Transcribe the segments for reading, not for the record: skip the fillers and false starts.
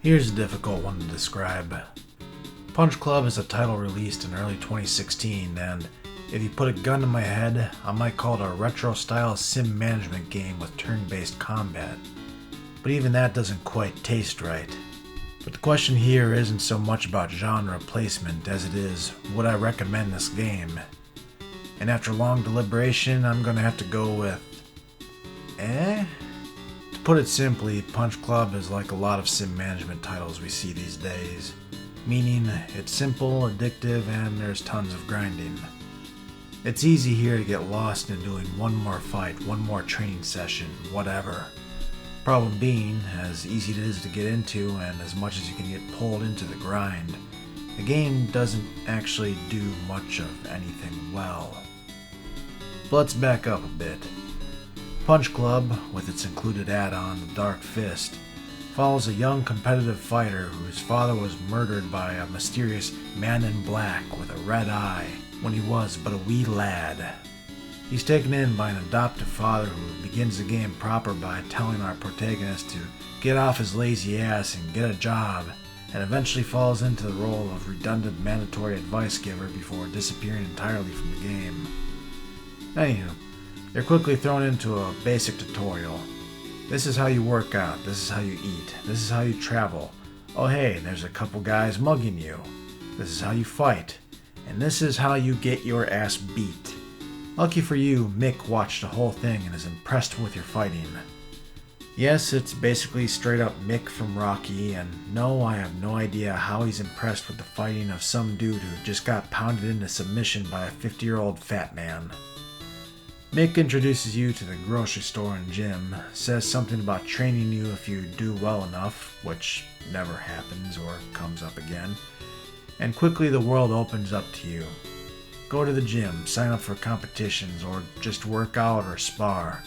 Here's a difficult one to describe. Punch Club is a title released in early 2016, and if you put a gun to my head, I might call it a retro-style sim management game with turn-based combat. But even that doesn't quite taste right. But the question here isn't so much about genre placement as it is, would I recommend this game? And after long deliberation, I'm gonna have to go with... To put it simply, Punch Club is like a lot of sim management titles we see these days. Meaning, it's simple, addictive, and there's tons of grinding. It's easy here to get lost in doing one more fight, one more training session, whatever. Problem being, as easy it is to get into and as much as you can get pulled into the grind, the game doesn't actually do much of anything well. But let's back up a bit. Punch Club, with its included add-on, The Dark Fist, follows a young competitive fighter whose father was murdered by a mysterious man in black with a red eye when he was but a wee lad. He's taken in by an adoptive father who begins the game proper by telling our protagonist to get off his lazy ass and get a job, and eventually falls into the role of redundant mandatory advice giver before disappearing entirely from the game. Anywho, they're quickly thrown into a basic tutorial. This is how you work out, this is how you eat, this is how you travel. Oh hey, there's a couple guys mugging you. This is how you fight, and this is how you get your ass beat. Lucky for you, Mick watched the whole thing and is impressed with your fighting. Yes, it's basically straight up Mick from Rocky, and no, I have no idea how he's impressed with the fighting of some dude who just got pounded into submission by a 50-year-old fat man. Mick introduces you to the grocery store and gym, says something about training you if you do well enough, which never happens or comes up again, and quickly the world opens up to you. Go to the gym, sign up for competitions, or just work out or spar.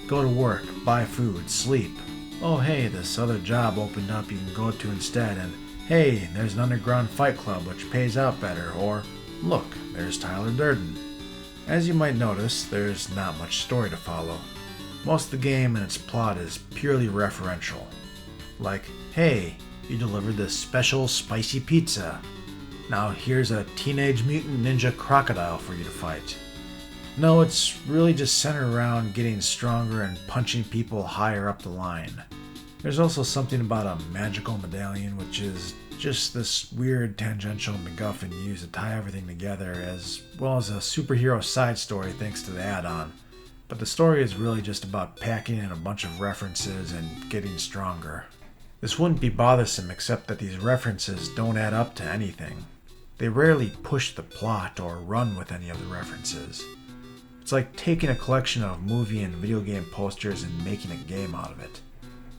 Go to work, buy food, sleep. Oh hey, this other job opened up you can go to instead, and hey, there's an underground fight club which pays out better, or look, there's Tyler Durden. As you might notice, there's not much story to follow. Most of the game and its plot is purely referential. Like, hey, you delivered this special spicy pizza. Now here's a Teenage Mutant Ninja Crocodile for you to fight. No, it's really just centered around getting stronger and punching people higher up the line. There's also something about a magical medallion, which is just this weird tangential MacGuffin used to tie everything together, as well as a superhero side story thanks to the add-on. But the story is really just about packing in a bunch of references and getting stronger. This wouldn't be bothersome except that these references don't add up to anything. They rarely push the plot or run with any of the references. It's like taking a collection of movie and video game posters and making a game out of it.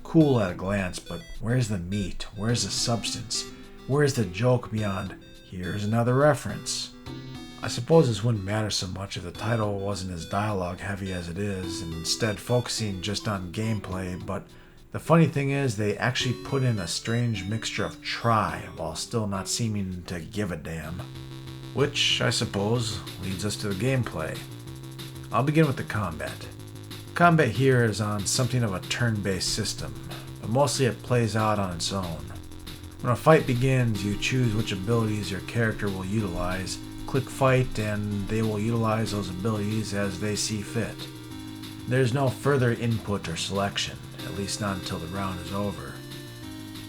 Cool at a glance, but where's the meat? Where's the substance? Where's the joke beyond, here's another reference? I suppose this wouldn't matter so much if the title wasn't as dialogue heavy as it is, and instead focusing just on gameplay, but the funny thing is they actually put in a strange mixture of try while still not seeming to give a damn. Which, I suppose, leads us to the gameplay. I'll begin with the combat. Combat here is on something of a turn-based system, but mostly it plays out on its own. When a fight begins, you choose which abilities your character will utilize, click fight, and they will utilize those abilities as they see fit. There's no further input or selection, at least not until the round is over.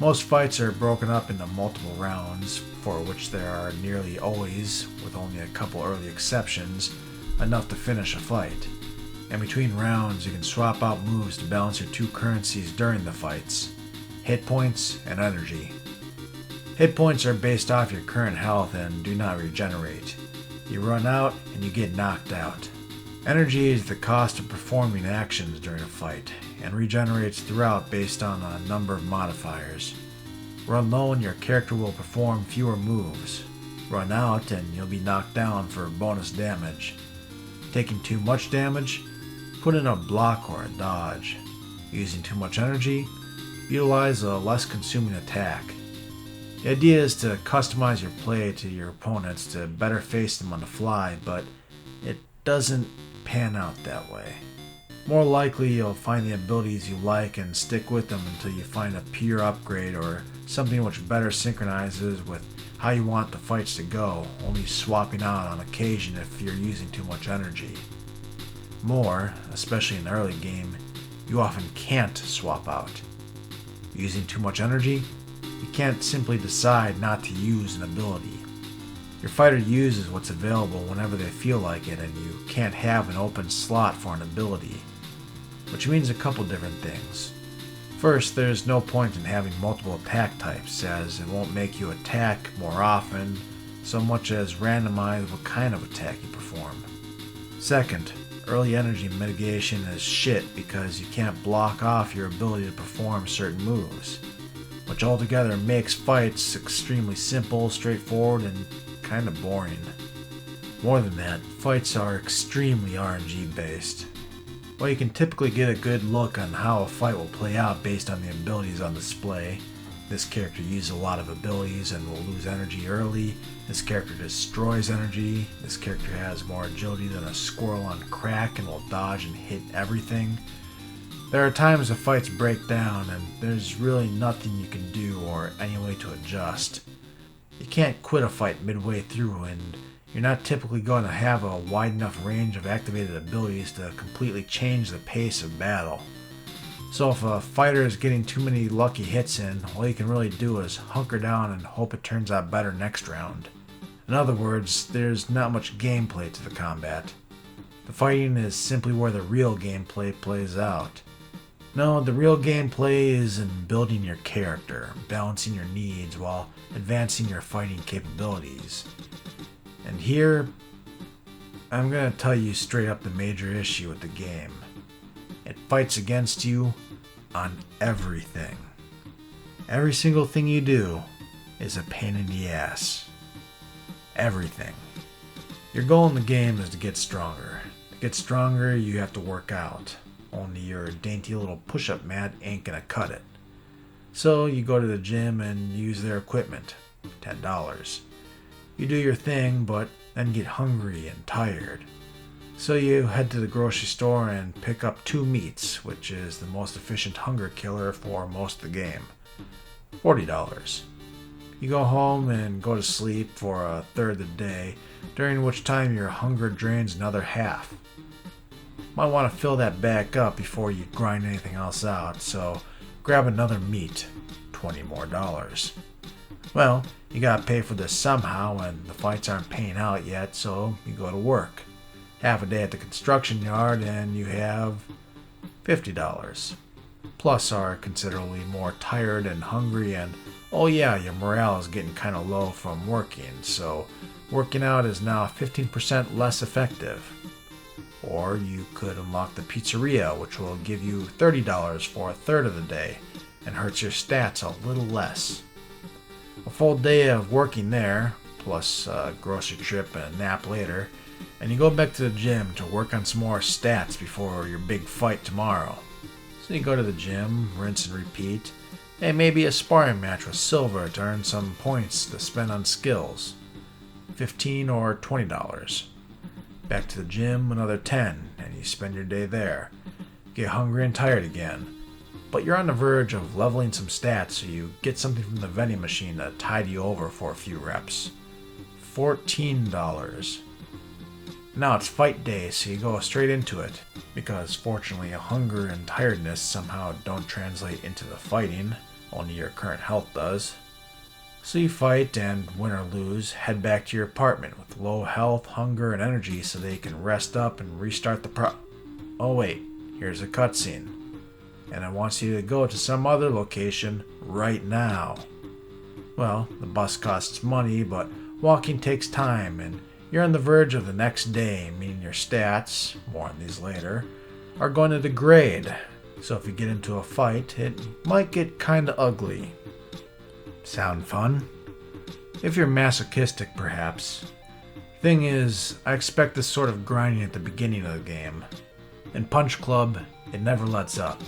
Most fights are broken up into multiple rounds, for which there are nearly always, with only a couple early exceptions, enough to finish a fight. And between rounds you can swap out moves to balance your two currencies during the fights: hit points and energy. Hit points are based off your current health and do not regenerate. You run out and you get knocked out. Energy is the cost of performing actions during a fight, and regenerates throughout based on a number of modifiers. Run low and your character will perform fewer moves. Run out and you'll be knocked down for bonus damage. Taking too much damage, put in a block or a dodge. Using too much energy, utilize a less consuming attack. The idea is to customize your play to your opponents to better face them on the fly, but it doesn't pan out that way. More likely you'll find the abilities you like and stick with them until you find a pure upgrade or something which better synchronizes with how you want the fights to go, only swapping out on occasion if you're using too much energy. More, especially in the early game, you often can't swap out. Using too much energy, you can't simply decide not to use an ability. Your fighter uses what's available whenever they feel like it, and you can't have an open slot for an ability, which means a couple different things. First, there's no point in having multiple attack types, as it won't make you attack more often, so much as randomize what kind of attack you perform. Second, early energy mitigation is shit because you can't block off your ability to perform certain moves, which altogether makes fights extremely simple, straightforward, and kinda boring. More than that, fights are extremely RNG based. While you can typically get a good look on how a fight will play out based on the abilities on display, this character uses a lot of abilities and will lose energy early, this character destroys energy, this character has more agility than a squirrel on crack and will dodge and hit everything. There are times the fights break down and there's really nothing you can do or any way to adjust. You can't quit a fight midway through, and you're not typically going to have a wide enough range of activated abilities to completely change the pace of battle. So if a fighter is getting too many lucky hits in, all you can really do is hunker down and hope it turns out better next round. In other words, there's not much gameplay to the combat. The fighting is simply where the real gameplay plays out. No, the real gameplay is in building your character, balancing your needs while advancing your fighting capabilities. And here, I'm going to tell you straight up the major issue with the game. It fights against you on everything. Every single thing you do is a pain in the ass. Everything. Your goal in the game is to get stronger. To get stronger, you have to work out. Only your dainty little push-up mat ain't gonna cut it. So you go to the gym and use their equipment, $10. You do your thing, but then get hungry and tired. So you head to the grocery store and pick up 2 meats, which is the most efficient hunger killer for most of the game, $40. You go home and go to sleep for a third of the day, during which time your hunger drains another half. Might want to fill that back up before you grind anything else out, so grab another meat, $20 more. Well, you gotta pay for this somehow, and the fights aren't paying out yet, so you go to work. Half a day at the construction yard, and you have $50. Plus are considerably more tired and hungry, and oh yeah, your morale is getting kinda low from working, so working out is now 15% less effective. Or you could unlock the pizzeria, which will give you $30 for a third of the day, and hurts your stats a little less. A full day of working there, plus a grocery trip and a nap later, and you go back to the gym to work on some more stats before your big fight tomorrow. So you go to the gym, rinse and repeat, and maybe a sparring match with Silver to earn some points to spend on skills, $15 or $20. Back to the gym, another 10, and you spend your day there. Get hungry and tired again. But you're on the verge of leveling some stats, so you get something from the vending machine to tide you over for a few reps. $14. Now it's fight day, so you go straight into it, because fortunately hunger and tiredness somehow don't translate into the fighting, only your current health does. So you fight, and win or lose, head back to your apartment with low health, hunger, and energy so they can rest up and restart the Oh wait, here's a cutscene. And it wants you to go to some other location right now. Well, the bus costs money, but walking takes time, and you're on the verge of the next day, meaning your stats, more on these later, are going to degrade. So if you get into a fight, it might get kinda ugly. Sound fun? If you're masochistic, perhaps. Thing is, I expect this sort of grinding at the beginning of the game. In Punch Club, it never lets up.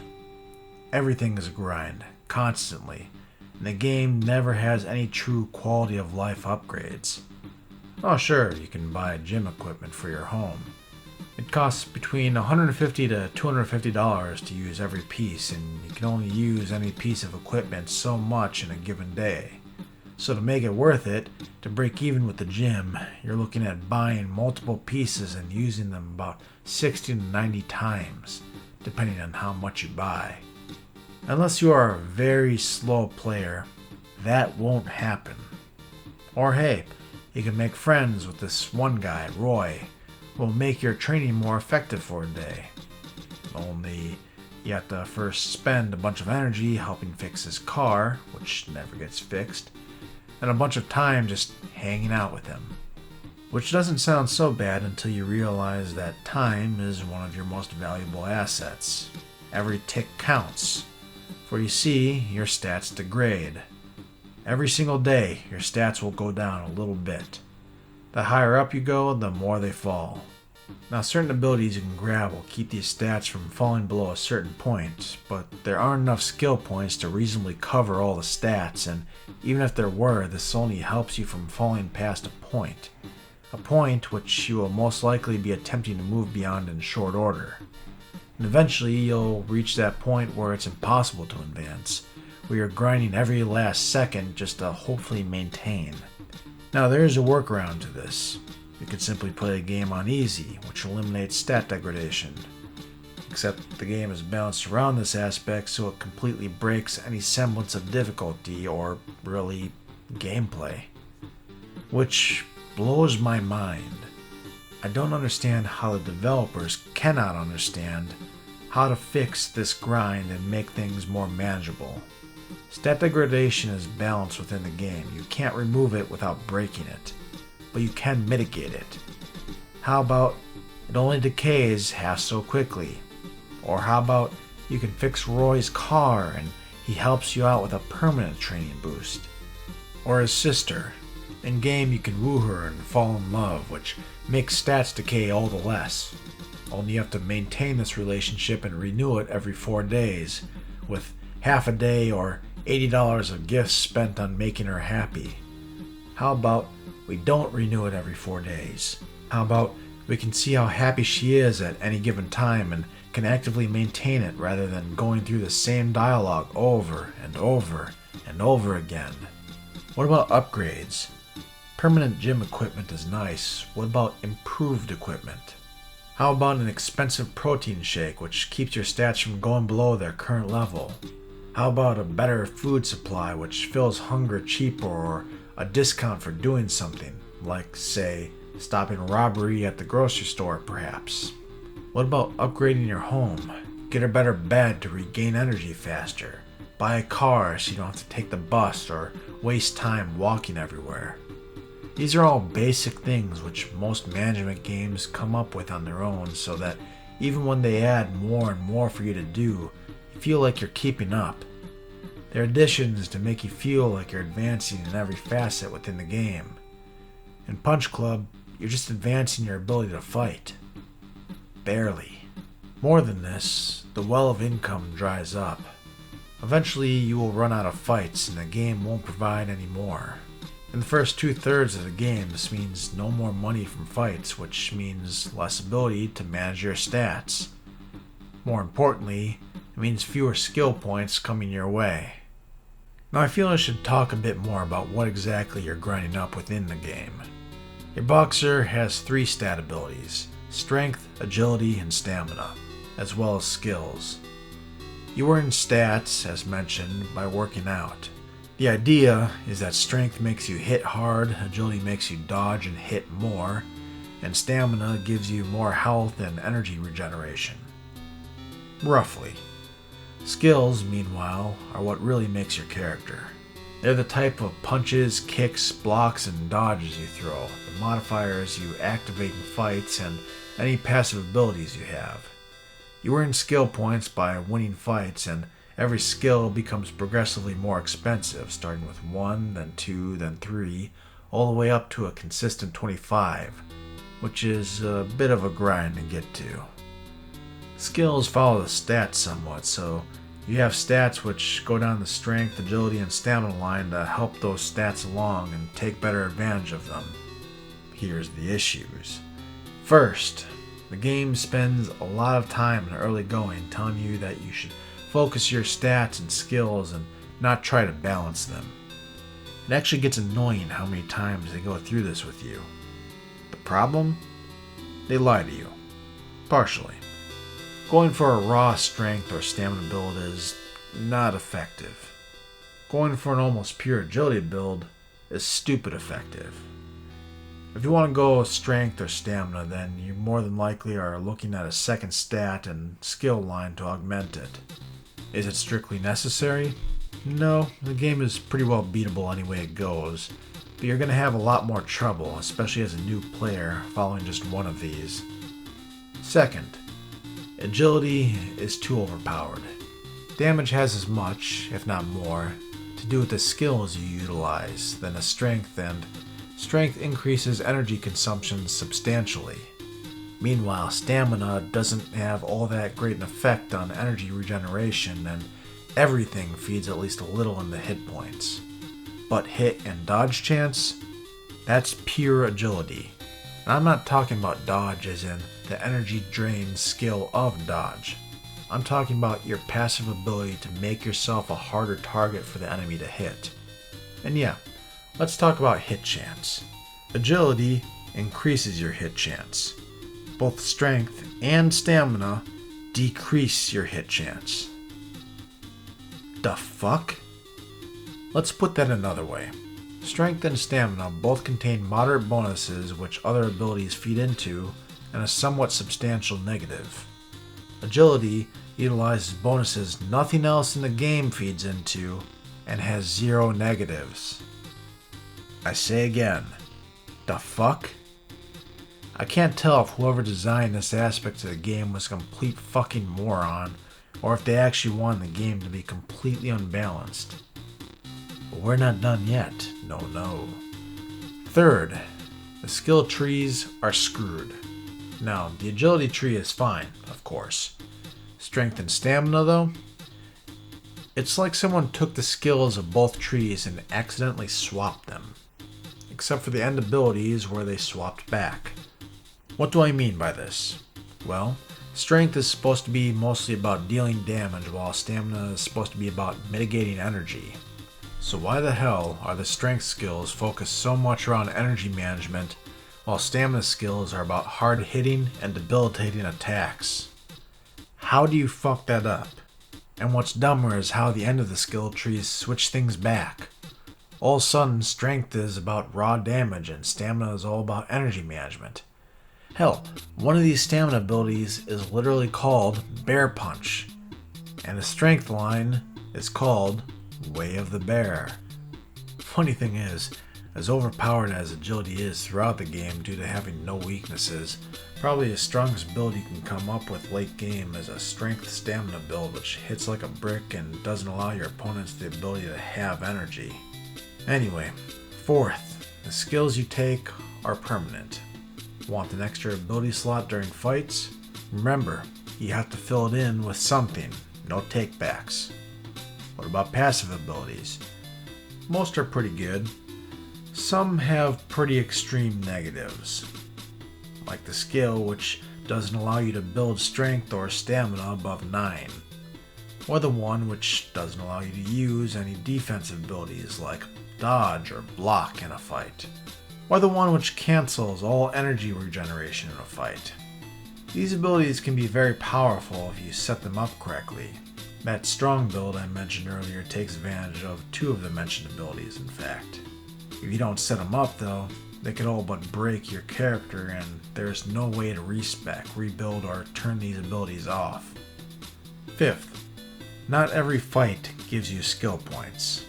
Everything is a grind, constantly, and the game never has any true quality of life upgrades. Oh sure, you can buy gym equipment for your home. It costs between $150 to $250 to use every piece, and you can only use any piece of equipment so much in a given day. So to make it worth it, to break even with the gym, you're looking at buying multiple pieces and using them about 60 to 90 times, depending on how much you buy. Unless you are a very slow player, that won't happen. Or hey, you can make friends with this one guy, Roy, who will make your training more effective for a day. Only you have to first spend a bunch of energy helping fix his car, which never gets fixed, and a bunch of time just hanging out with him. Which doesn't sound so bad until you realize that time is one of your most valuable assets. Every tick counts, for you see, your stats degrade. Every single day, your stats will go down a little bit. The higher up you go, the more they fall. Now, certain abilities you can grab will keep these stats from falling below a certain point, but there aren't enough skill points to reasonably cover all the stats, and even if there were, this only helps you from falling past a point which you will most likely be attempting to move beyond in short order. And eventually, you'll reach that point where it's impossible to advance, where you're grinding every last second just to hopefully maintain. Now, there is a workaround to this. You can simply play a game on easy, which eliminates stat degradation. Except the game is balanced around this aspect so it completely breaks any semblance of difficulty or, really, gameplay. Which blows my mind. I don't understand how the developers cannot understand how to fix this grind and make things more manageable. Stat degradation is balanced within the game. You can't remove it without breaking it, but you can mitigate it. How about it only decays half so quickly? Or how about you can fix Roy's car and he helps you out with a permanent training boost? Or his sister. In game you can woo her and fall in love, which makes stats decay all the less. Only you have to maintain this relationship and renew it every 4 days, with half a day or $80 of gifts spent on making her happy. How about we don't renew it every 4 days? How about we can see how happy she is at any given time and can actively maintain it rather than going through the same dialogue over and over and over again? What about upgrades? Permanent gym equipment is nice. What about improved equipment? How about an expensive protein shake which keeps your stats from going below their current level? How about a better food supply which fills hunger cheaper, or a discount for doing something, like, say, stopping robbery at the grocery store perhaps? What about upgrading your home? Get a better bed to regain energy faster. Buy a car so you don't have to take the bus or waste time walking everywhere. These are all basic things which most management games come up with on their own, so that even when they add more and more for you to do, you feel like you're keeping up. They're additions to make you feel like you're advancing in every facet within the game. In Punch Club, you're just advancing your ability to fight. Barely. More than this, the well of income dries up. Eventually, you will run out of fights and the game won't provide any more. In the first 2/3 of the game, this means no more money from fights, which means less ability to manage your stats. More importantly, it means fewer skill points coming your way. Now I feel I should talk a bit more about what exactly you're grinding up within the game. Your boxer has 3 stat abilities: strength, agility, and stamina, as well as skills. You earn stats, as mentioned, by working out. The idea is that strength makes you hit hard, agility makes you dodge and hit more, and stamina gives you more health and energy regeneration. Roughly. Skills, meanwhile, are what really makes your character. They're the type of punches, kicks, blocks, and dodges you throw, the modifiers you activate in fights, and any passive abilities you have. You earn skill points by winning fights, and every skill becomes progressively more expensive, starting with 1, then 2, then 3, all the way up to a consistent 25, which is a bit of a grind to get to. Skills follow the stats somewhat, so you have stats which go down the strength, agility, and stamina line to help those stats along and take better advantage of them. Here's the issues. First, The game spends a lot of time in the early going telling you that you should focus your stats and skills and not try to balance them. It actually gets annoying how many times they go through this with you. The problem? They lie to you. Partially. Going for a raw strength or stamina build is not effective. Going for an almost pure agility build is stupid effective. If you want to go strength or stamina, then you more than likely are looking at a second stat and skill line to augment it. Is it strictly necessary? No, the game is pretty well beatable any way it goes, but you're going to have a lot more trouble, especially as a new player, following just one of these. Second, agility is too overpowered. Damage has as much, if not more, to do with the skills you utilize than a strength, and strength increases energy consumption substantially. Meanwhile, stamina doesn't have all that great an effect on energy regeneration, and everything feeds at least a little into hit points. But hit and dodge chance? That's pure agility. And I'm not talking about dodge as in the energy drain skill of dodge. I'm talking about your passive ability to make yourself a harder target for the enemy to hit. And yeah, let's talk about hit chance. Agility increases your hit chance. Both strength and stamina decrease your hit chance. The fuck? Let's put that another way. Strength and stamina both contain moderate bonuses which other abilities feed into, and a somewhat substantial negative. Agility utilizes bonuses nothing else in the game feeds into, and has 0 negatives. I say again, the fuck? I can't tell if whoever designed this aspect of the game was a complete fucking moron, or if they actually wanted the game to be completely unbalanced. But we're not done yet, no. Third, the skill trees are screwed. Now, the agility tree is fine, of course. Strength and stamina, though? It's like someone took the skills of both trees and accidentally swapped them. Except for the end abilities where they swapped back. What do I mean by this? Well, strength is supposed to be mostly about dealing damage, while stamina is supposed to be about mitigating energy. So why the hell are the strength skills focused so much around energy management, while stamina skills are about hard hitting and debilitating attacks? How do you fuck that up? And what's dumber is how the end of the skill trees switch things back. All of a sudden, strength is about raw damage and stamina is all about energy management. Hell, one of these stamina abilities is literally called Bear Punch, and the strength line is called Way of the Bear. Funny thing is, as overpowered as agility is throughout the game due to having no weaknesses, probably the strongest build you can come up with late game is a strength stamina build which hits like a brick and doesn't allow your opponents the ability to have energy. Anyway, fourth, the skills you take are permanent. Want an extra ability slot during fights? Remember, you have to fill it in with something, no takebacks. What about passive abilities? Most are pretty good. Some have pretty extreme negatives, like the skill which doesn't allow you to build strength or stamina above 9, or the one which doesn't allow you to use any defensive abilities like dodge or block in a fight, or the one which cancels all energy regeneration in a fight. These abilities can be very powerful if you set them up correctly. That strong build I mentioned earlier takes advantage of 2 of the mentioned abilities, in fact. If you don't set them up though, they could all but break your character and there's no way to respec, rebuild, or turn these abilities off. Fifth, not every fight gives you skill points,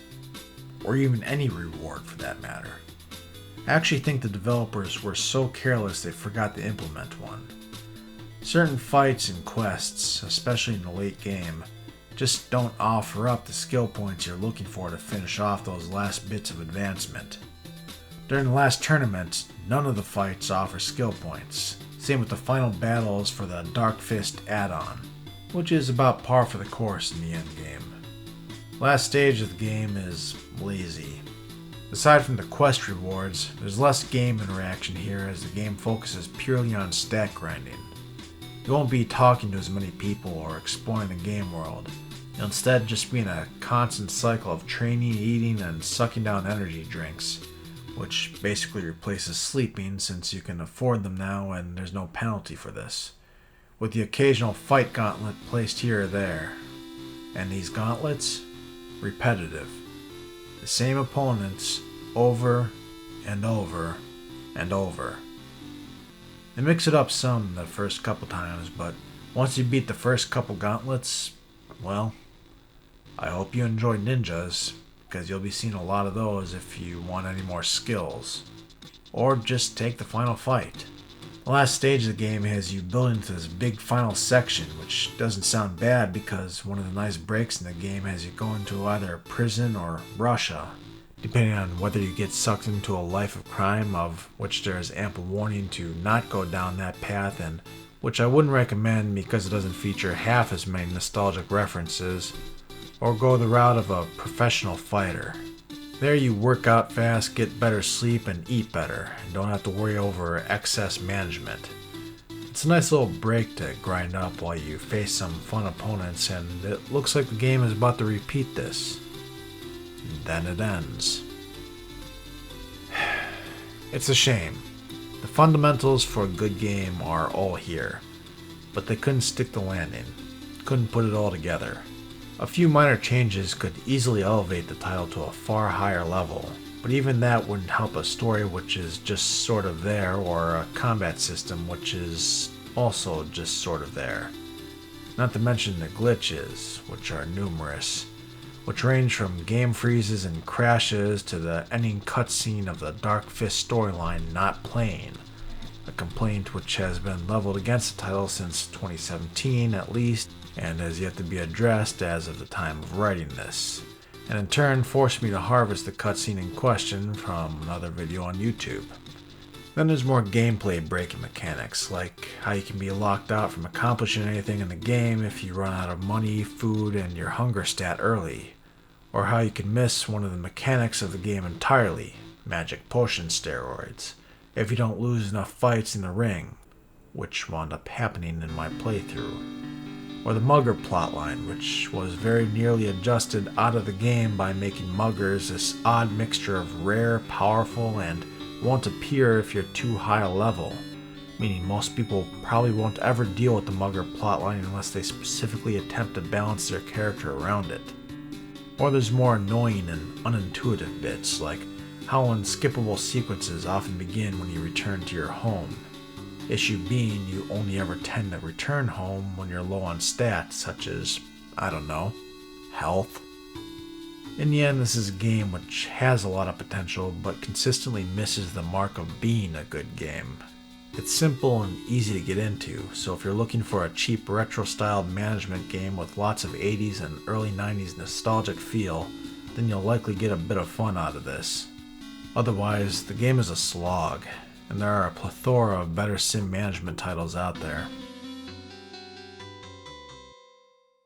or even any reward for that matter. I actually think the developers were so careless they forgot to implement one. Certain fights and quests, especially in the late game, just don't offer up the skill points you're looking for to finish off those last bits of advancement. During the last tournament, none of the fights offer skill points. Same with the final battles for the Dark Fist add-on, which is about par for the course in the endgame. Last stage of the game is lazy. Aside from the quest rewards, there's less game interaction here as the game focuses purely on stat grinding. You won't be talking to as many people or exploring the game world. You'll instead just be in a constant cycle of training, eating, and sucking down energy drinks, which basically replaces sleeping since you can afford them now and there's no penalty for this, with the occasional fight gauntlet placed here or there. And these gauntlets? Repetitive. The same opponents over and over and over. They mix it up some the first couple times, but once you beat the first couple gauntlets, well, I hope you enjoyed ninjas, because you'll be seeing a lot of those if you want any more skills. Or just take the final fight. The last stage of the game has you build into this big final section, which doesn't sound bad because one of the nice breaks in the game has you go into either prison or Russia, depending on whether you get sucked into a life of crime, of which there is ample warning to not go down that path, and which I wouldn't recommend because it doesn't feature half as many nostalgic references, or go the route of a professional fighter. There you work out fast, get better sleep, and eat better, and don't have to worry over excess management. It's a nice little break to grind up while you face some fun opponents, and it looks like the game is about to repeat this. And then it ends. It's a shame. The fundamentals for a good game are all here, but they couldn't stick the landing, couldn't put it all together. A few minor changes could easily elevate the title to a far higher level, but even that wouldn't help a story which is just sort of there, or a combat system which is also just sort of there. Not to mention the glitches, which are numerous, which range from game freezes and crashes to the ending cutscene of the Dark Fist storyline not playing, a complaint which has been leveled against the title since 2017 at least, and has yet to be addressed as of the time of writing this, and in turn forced me to harvest the cutscene in question from another video on YouTube. Then there's more gameplay breaking mechanics, like how you can be locked out from accomplishing anything in the game if you run out of money, food, and your hunger stat early, or how you can miss one of the mechanics of the game entirely, magic potion steroids, if you don't lose enough fights in the ring, which wound up happening in my playthrough. Or the Mugger plotline, which was very nearly adjusted out of the game by making Muggers this odd mixture of rare, powerful, and won't appear if you're too high a level, meaning most people probably won't ever deal with the Mugger plotline unless they specifically attempt to balance their character around it. Or there's more annoying and unintuitive bits, like how unskippable sequences often begin when you return to your home. Issue being, you only ever tend to return home when you're low on stats, such as, I don't know, health. In the end, this is a game which has a lot of potential, but consistently misses the mark of being a good game. It's simple and easy to get into, so if you're looking for a cheap retro-styled management game with lots of 80s and early 90s nostalgic feel, then you'll likely get a bit of fun out of this. Otherwise, the game is a slog, and there are a plethora of better sim management titles out there.